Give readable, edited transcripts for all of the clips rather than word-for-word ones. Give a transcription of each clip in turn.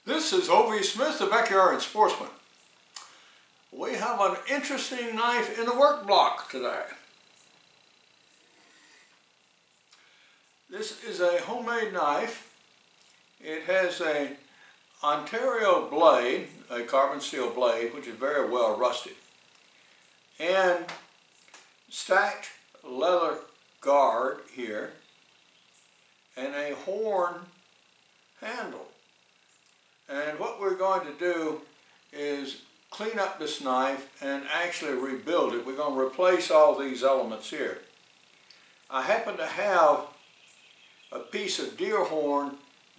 This is O.V. Smith, the Backyard Sportsman. We have an interesting knife in the work block today. This is a homemade knife. It has an Ontario blade, a carbon steel blade, which is very well rusted, and stacked leather guard here, and a horn handle. And what we're going to do is clean up this knife and actually rebuild it. We're going to replace all these elements here. I happen to have a piece of deer horn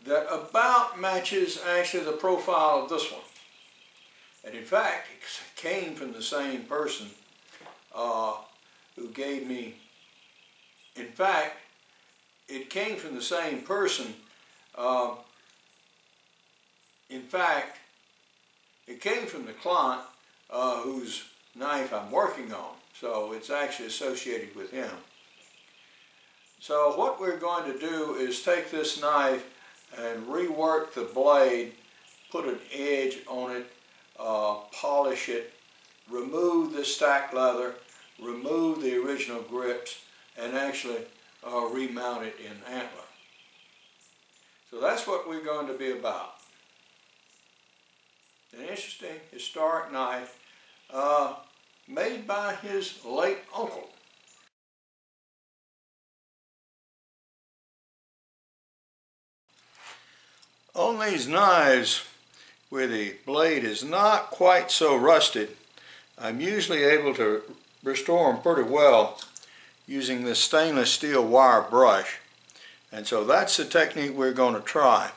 that about matches actually the profile of this one. And in fact, it came from the same person who gave me, in fact, it came from the same person. In fact, it came from the client whose knife I'm working on, so it's actually associated with him. So what we're going to do is take this knife and rework the blade, put an edge on it, polish it, remove the stacked leather, remove the original grips, and actually remount it in Antler. So that's what we're going to be about. An interesting historic knife made by his late uncle. On these knives where the blade is not quite so rusted, I'm usually able to restore them pretty well using this stainless steel wire brush. And so that's the technique we're going to try.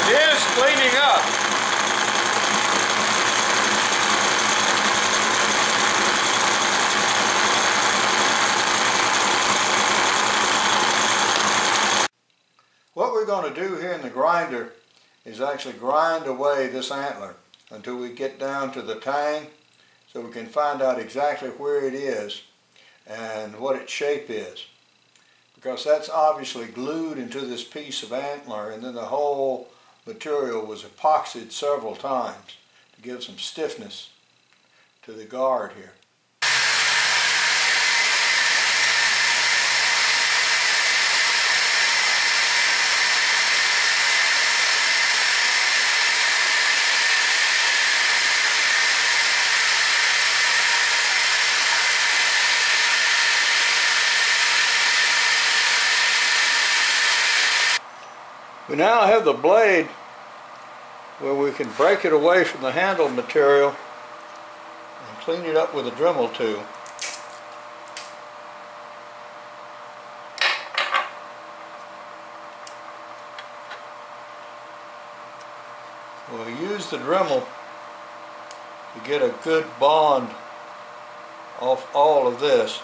It is cleaning up. What we're going to do here in the grinder is actually grind away this antler until we get down to the tang, so we can find out exactly where it is and what its shape is. Because that's obviously glued into this piece of antler, and then the whole material was epoxied several times to give some stiffness to the guard here. We now have the blade where we can break it away from the handle material and clean it up with a Dremel tool. We'll use the Dremel to get a good bond off all of this.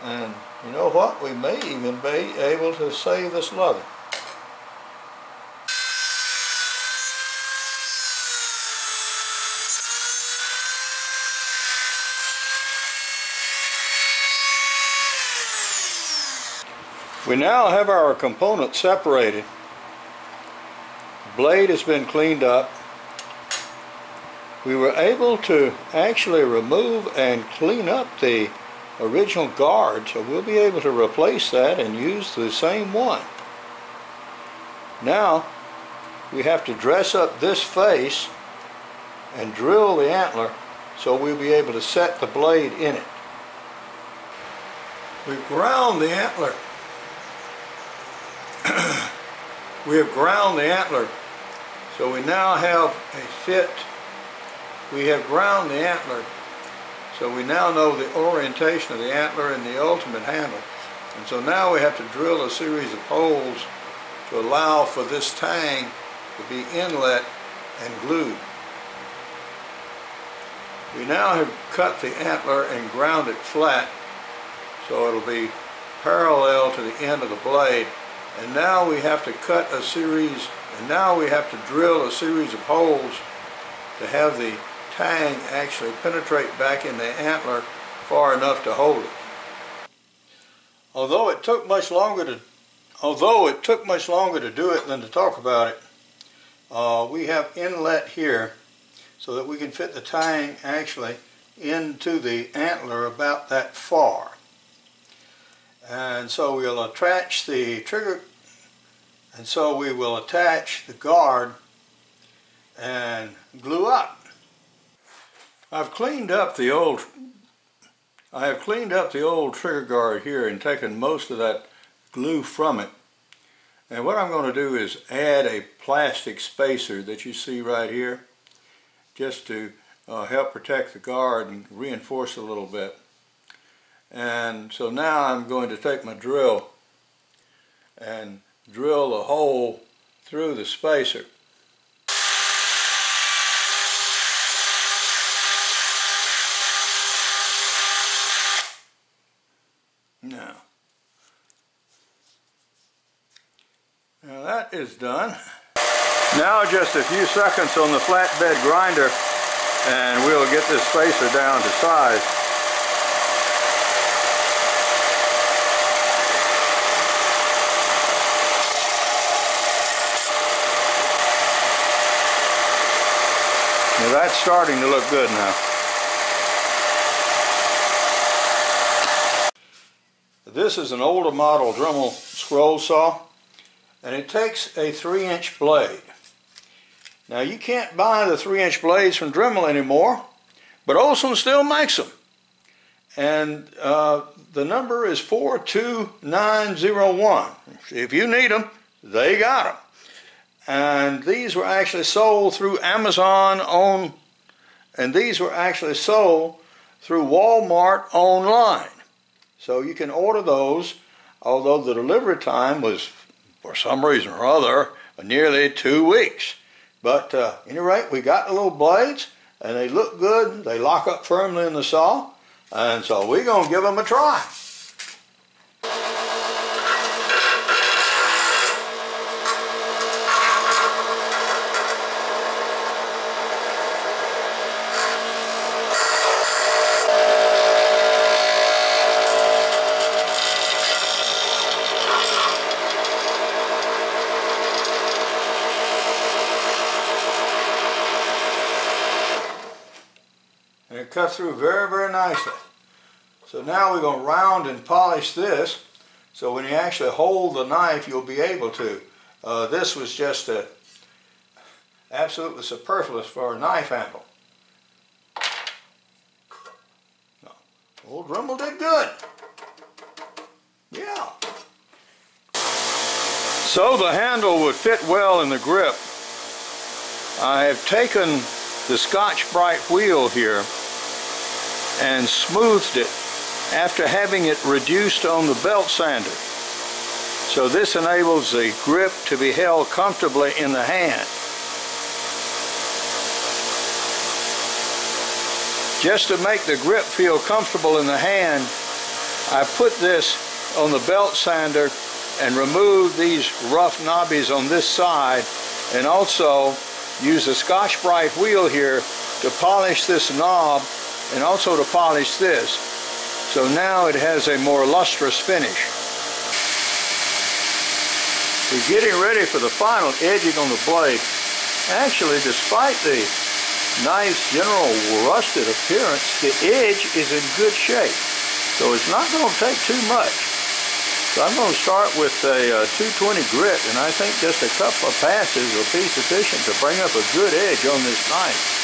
And you know what? We may even be able to save this leather. We now have our components separated. The blade has been cleaned up. We were able to actually remove and clean up the original guard, so we'll be able to replace that and use the same one. Now we have to dress up this face and drill the antler so we'll be able to set the blade in it. We've ground the antler. We have ground the antler, so we now have a fit. We have ground the antler, so we now know the orientation of the antler and the ultimate handle. And so now we have to drill a series of holes to allow for this tang to be inlet and glued. We now have cut the antler and ground it flat, so it'll be parallel to the end of the blade. And now we have to cut a series, and now we have to drill a series of holes to have the tang actually penetrate back in the antler far enough to hold it. Although it took much longer to although it took much longer to do it than to talk about it, we have inlet here so that we can fit the tang actually into the antler about that far. And so we'll attach the trigger, and so we will attach the guard and glue up. I have cleaned up the old trigger guard here and taken most of that glue from it. And what I'm going to do is add a plastic spacer that you see right here, just to help protect the guard and reinforce it a little bit. And so now I'm going to take my drill and drill a hole through the spacer. Now that is done. Now just a few seconds on the flatbed grinder and we'll get this spacer down to size. Now that's starting to look good now. This is an older model Dremel scroll saw, and it takes a 3-inch blade. Now you can't buy the 3-inch blades from Dremel anymore, but Olson still makes them. And the number is 42901. If you need them, they got them. And these were actually sold through Amazon and these were actually sold through Walmart online. So you can order those, although the delivery time was, for some reason or other, nearly 2 weeks. But at any rate, we got the little blades, and they look good. They lock up firmly in the saw, and so we're going to give them a try. And it cuts through very, very nicely. So now we're going to round and polish this, so when you actually hold the knife, you'll be able to. This was just absolutely superfluous for a knife handle. No. Old Dremel did good. Yeah. So the handle would fit well in the grip. I have taken the Scotch-Brite wheel here and smoothed it after having it reduced on the belt sander. So this enables the grip to be held comfortably in the hand. Just to make the grip feel comfortable in the hand, I put this on the belt sander and remove these rough knobbies on this side, and also use the Scotch-Brite wheel here to polish this knob and also to polish this. So now it has a more lustrous finish. We're getting ready for the final edging on the blade. Actually, despite the nice general rusted appearance, the edge is in good shape. So it's not going to take too much. So I'm going to start with a 220 grit, and I think just a couple of passes will be sufficient to bring up a good edge on this knife.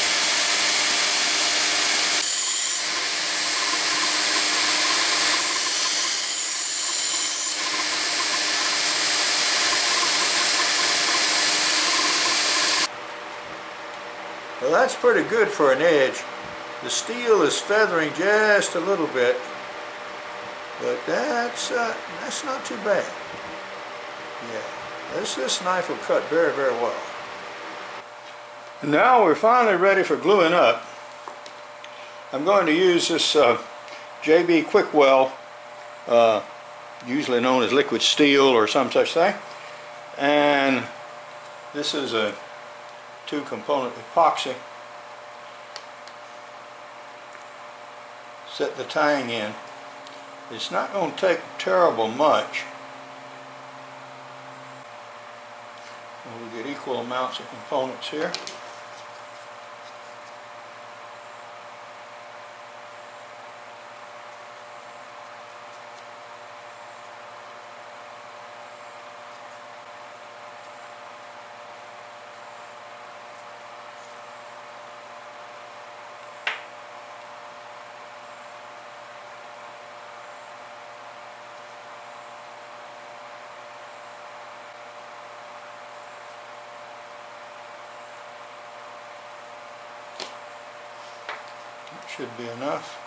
Well, that's pretty good for an edge. The steel is feathering just a little bit, but that's not too bad. Yeah, this knife will cut very, very well. And now we're finally ready for gluing up. I'm going to use this JB Quickwell, usually known as liquid steel or some such thing, and this is a 2-component epoxy. Set the tang in. It's not going to take terrible much, equal amounts of components here. Should be enough.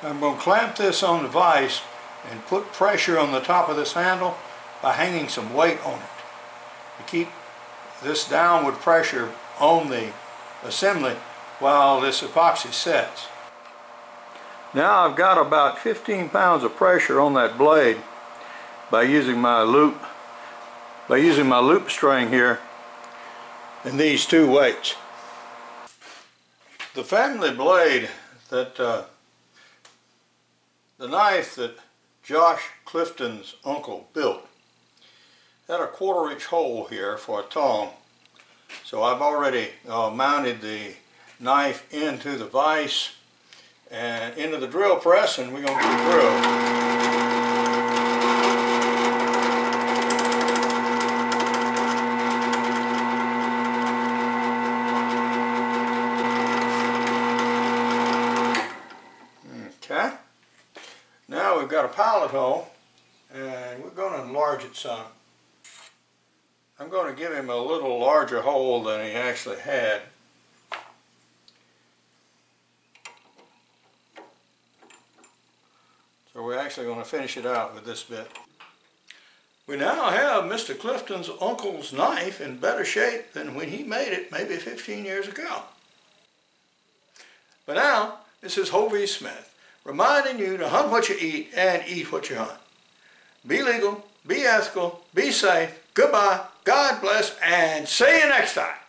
I'm going to clamp this on the vise and put pressure on the top of this handle by hanging some weight on it to keep this downward pressure on the assembly while this epoxy sets. Now I've got about 15 pounds of pressure on that blade by using my loop string here and these two weights. The family blade that the knife that Josh Clifton's uncle built had a 1/4 inch hole here for a tong. So I've already mounted the knife into the vise and into the drill press, and we're going to drill. Okay. Now we've got a pilot hole, and we're going to enlarge it some. I'm going to give him a little larger hole than he actually had. So we're actually going to finish it out with this bit. We now have Mr. Clifton's uncle's knife in better shape than when he made it maybe 15 years ago. But now, this is Hovey Smith, reminding you to hunt what you eat and eat what you hunt. Be legal, be ethical, be safe, goodbye, God bless, and see you next time.